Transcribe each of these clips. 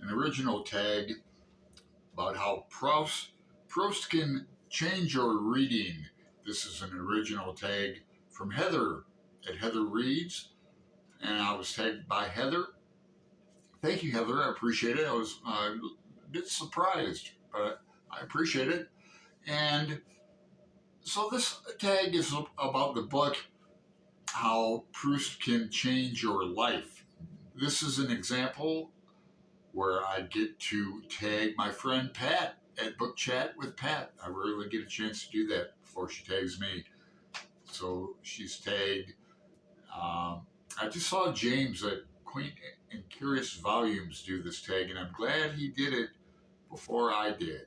an original tag about how Proust can change your reading. This is an original tag from Heather at Heather Reads, and I was tagged by Heather. Thank you, Heather. I appreciate it. I was a bit surprised, but I appreciate it. And so this tag is about the book, How Proust Can Change Your Life. This is an example where I get to tag my friend Pat at Book Chat with Pat. I rarely get a chance to do that before she tags me. So she's tagged. I just saw James at Quaint and Curious Volumes do this tag, and I'm glad he did it before I did.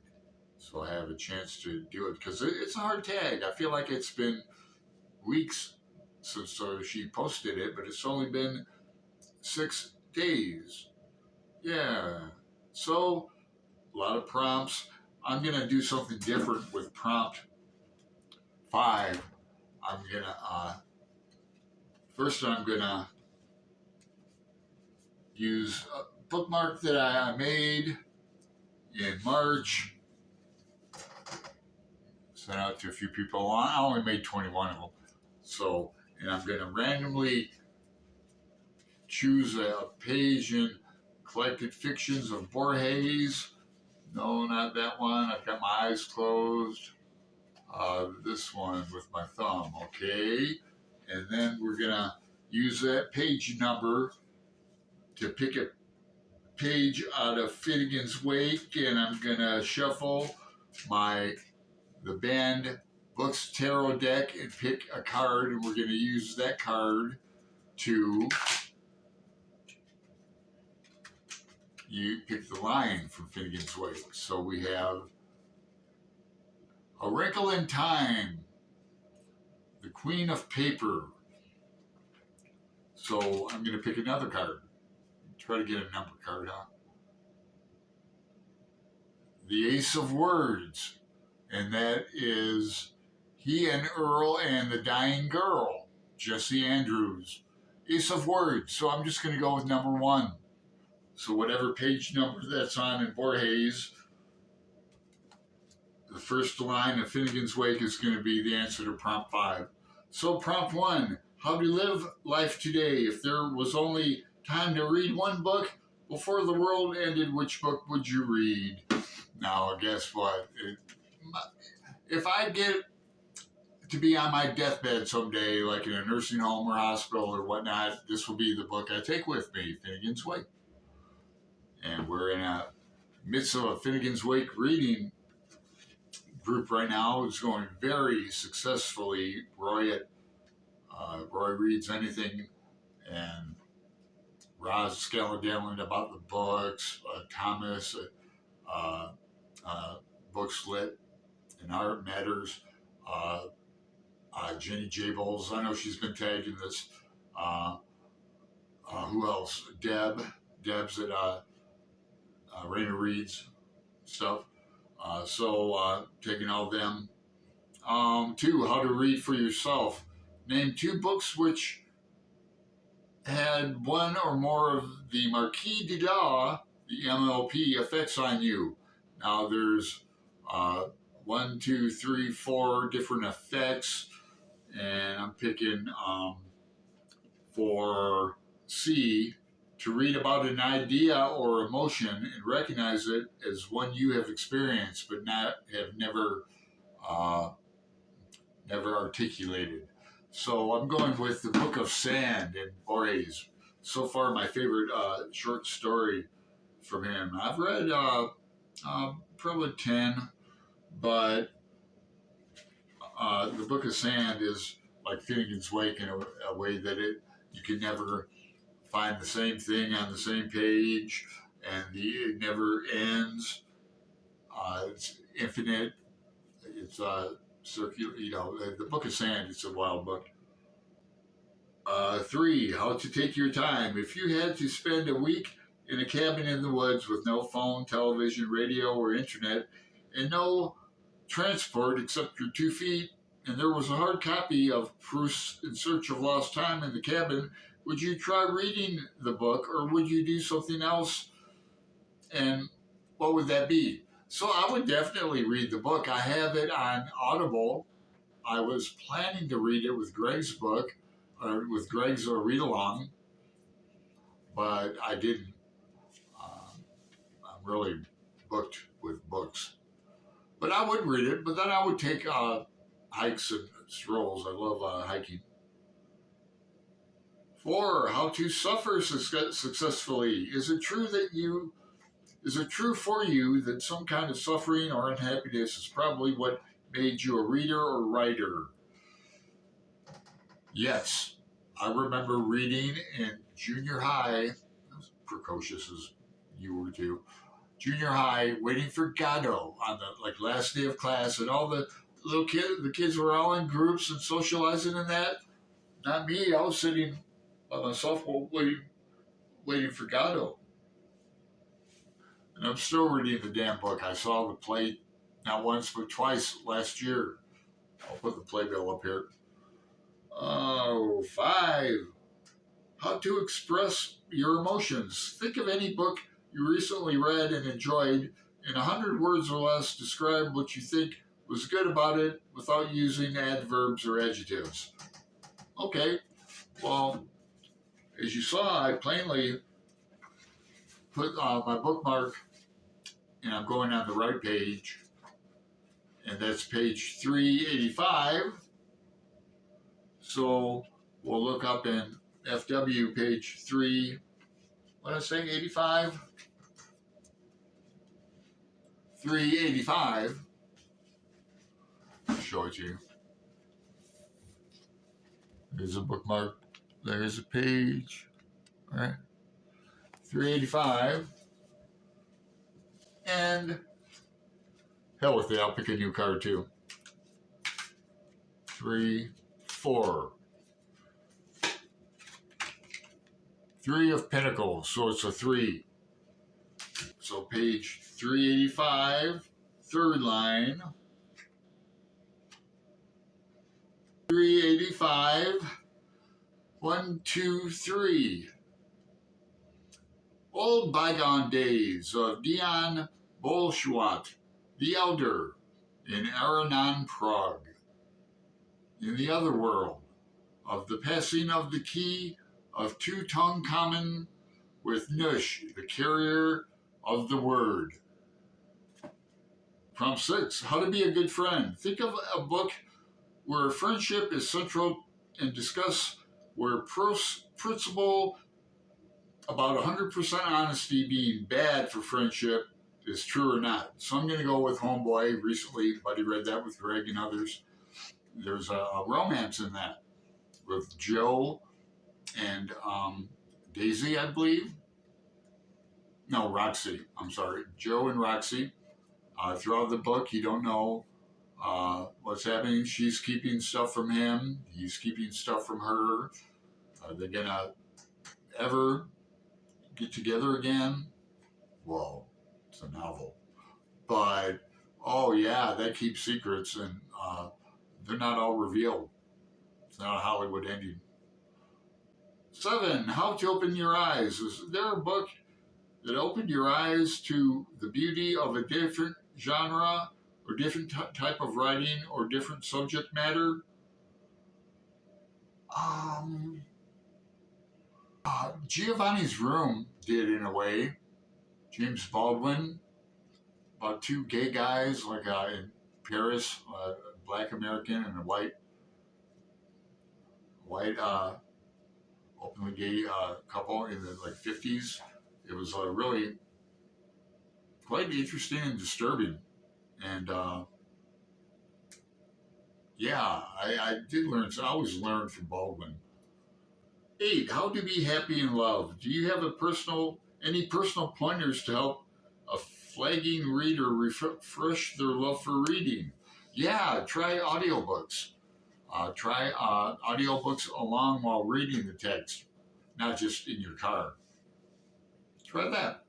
So I have a chance to do it because it's a hard tag. I feel like it's been weeks since she posted it, but it's only been 6 days. Yeah. So a lot of prompts. I'm going to do something different with prompt 5. I'm going to, first I'm going to use a bookmark that I made in March. Sent out to a few people. I only made 21 of them. So, and I'm going to randomly choose a page in Collected Fictions of Borges. No, not that one. I've got my eyes closed. This one with my thumb, okay? And then we're going to use that page number to pick a page out of Finnegan's Wake, and I'm going to shuffle the banned books tarot deck and pick a card, and we're going to use that card to pick the line from Finnegan's Wake. So we have A Wrinkle in Time, The Queen of Paper. So I'm going to pick another card. Try to get a number card, huh? The Ace of Words, and that is He and Earl and the Dying Girl, Jesse Andrews. Ace of Words, so I'm just going to go with number 1. So whatever page number that's on in Borges, the first line of Finnegan's Wake is going to be the answer to prompt 5. So prompt 1, how to live life today. If there was only time to read one book before the world ended, which book would you read? Now, guess what? If I get to be on my deathbed someday, like in a nursing home or hospital or whatnot, this will be the book I take with me, Finnegan's Wake. And we're in a midst of a Finnegan's Wake reading group right now. It's going very successfully. Roy Reads Anything, and Roz Scaladellan about the books, Thomas Books Lit and Art Matters, Jenny Jables, I know she's been tagged in this. Who else? Deb's at Raina Reads stuff. So taking all of them. 2, how to read for yourself. Name 2 books which had one or more of the Maquis de Lau, the MLP, effects on you. Now there's 1, 2, 3, 4 different effects, and I'm picking for C, to read about an idea or emotion and recognize it as one you have experienced but never articulated. So I'm going with the Book of Sand in Borges. So far, my favorite short story from him. I've read probably 10, but the Book of Sand is like Finnegan's Wake in a way that you can never find the same thing on the same page, and it never ends. It's infinite. It's circular. The Book of Sand. It's a wild book. 3, how to take your time. If you had to spend a week in a cabin in the woods with no phone, television, radio, or internet, and no transport except your 2 feet, and there was a hard copy of Proust In Search of Lost Time in the cabin, would you try reading the book, or would you do something else And what would that be? So I would definitely read the book. I have it on Audible. I was planning to read it with Greg's book, or with Greg's read along, but I didn't. I'm really booked with books. But I would read it, but then I would take hikes and strolls. I love hiking. 4. How to suffer successfully. Is it true for you that some kind of suffering or unhappiness is probably what made you a reader or writer? Yes. I remember reading in junior high, as precocious as you were too, junior high, waiting for Godot on the last day of class, and all the the kids were all in groups and socializing and that. Not me. I was sitting by myself waiting for Godot. And I'm still reading the damn book. I saw the play not once but twice last year. I'll put the playbill up here. 5. How to express your emotions. Think of any book you recently read and enjoyed. In 100 words or less, describe what you think was good about it without using adverbs or adjectives. Okay, well, as you saw, I plainly put my bookmark, and I'm going on the right page, and that's page 385. So we'll look up in FW page 3, what did I say, 85? 385. I'll show it to you. There's a bookmark. There's a page. All right. 385. And hell with it, I'll pick a new card too. 3, 4. 3 of Pentacles, so it's a 3. So page 385, third line. 385, 1, 2, 3. Old bygone days of Dion Bolshwat, the Elder, in Aranon, Prague. In the other world, of the passing of the key of Tutankhamun with Nush, the carrier of the word. Prompt 6, how to be a good friend. Think of a book where friendship is central and discuss where Proust's principle about 100% honesty being bad for friendship is true or not. So I'm going to go with Homeboy. Recently, buddy read that with Greg and others. There's a romance in that with Joe and Daisy, I believe. No, Roxy. I'm sorry. Joe and Roxy. Throughout the book, you don't know what's happening. She's keeping stuff from him. He's keeping stuff from her. Are they going to ever get together again? Well, it's a novel. But, oh yeah, they keep secrets, and they're not all revealed. It's not a Hollywood ending. 7, how to open your eyes. Is there a book that opened your eyes to the beauty of a different genre or different type of writing or different subject matter? Giovanni's Room did, in a way. James Baldwin, about 2 gay guys in Paris, a black American and a white openly gay couple in the 50s. It was really quite interesting and disturbing. And I did learn. So I always learn from Baldwin. 8, how to be happy in love. Do you have any personal pointers to help a flagging reader refresh their love for reading? Yeah, try audiobooks. Try audiobooks along while reading the text, not just in your car. Try that.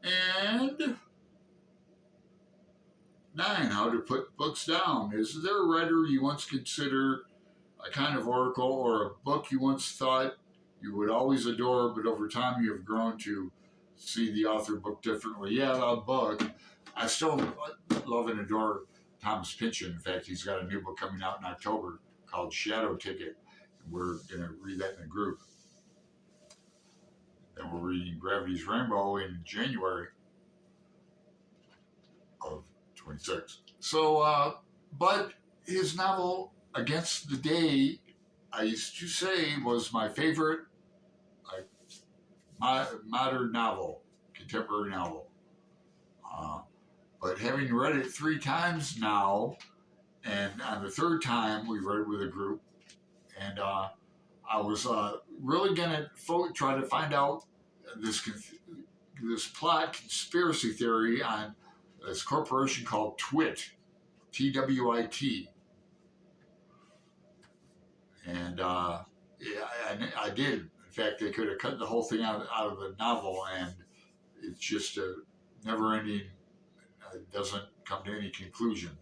And 9, how to put books down. Is there a writer you once considered a kind of oracle, or a book you once thought you would always adore, but over time you have grown to see the author book differently. Yeah, the book. I still love and adore Thomas Pynchon. In fact, he's got a new book coming out in October called Shadow Ticket. And we're going to read that in a group. Then we're reading Gravity's Rainbow in January of 26. So, but his novel Against the Day, I used to say, was my favorite modern novel, contemporary novel. But having read it 3 times now, and on the third time we read it with a group, and I was really going to try to find out this plot conspiracy theory on this corporation called TWIT, TWIT, and yeah, I did. In fact, they could have cut the whole thing out of the novel, and it's just a never-ending. It doesn't come to any conclusion,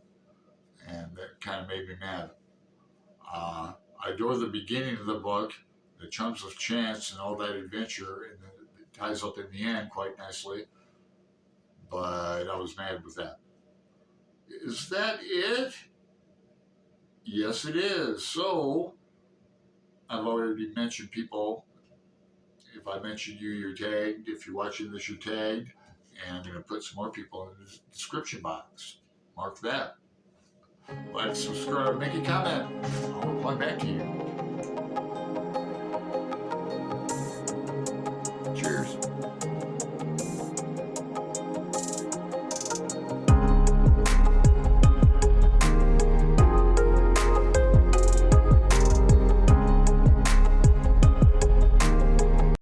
and that kind of made me mad. I adore the beginning of the book, the chunks of chance and all that adventure, and it ties up in the end quite nicely. But I was mad with that. Is that it? Yes, it is. So, I've already mentioned people. If I mention you, you're tagged. If you're watching this, you're tagged. And I'm going to put some more people in the description box. Mark that. Like, subscribe, make a comment. I'll reply back to you.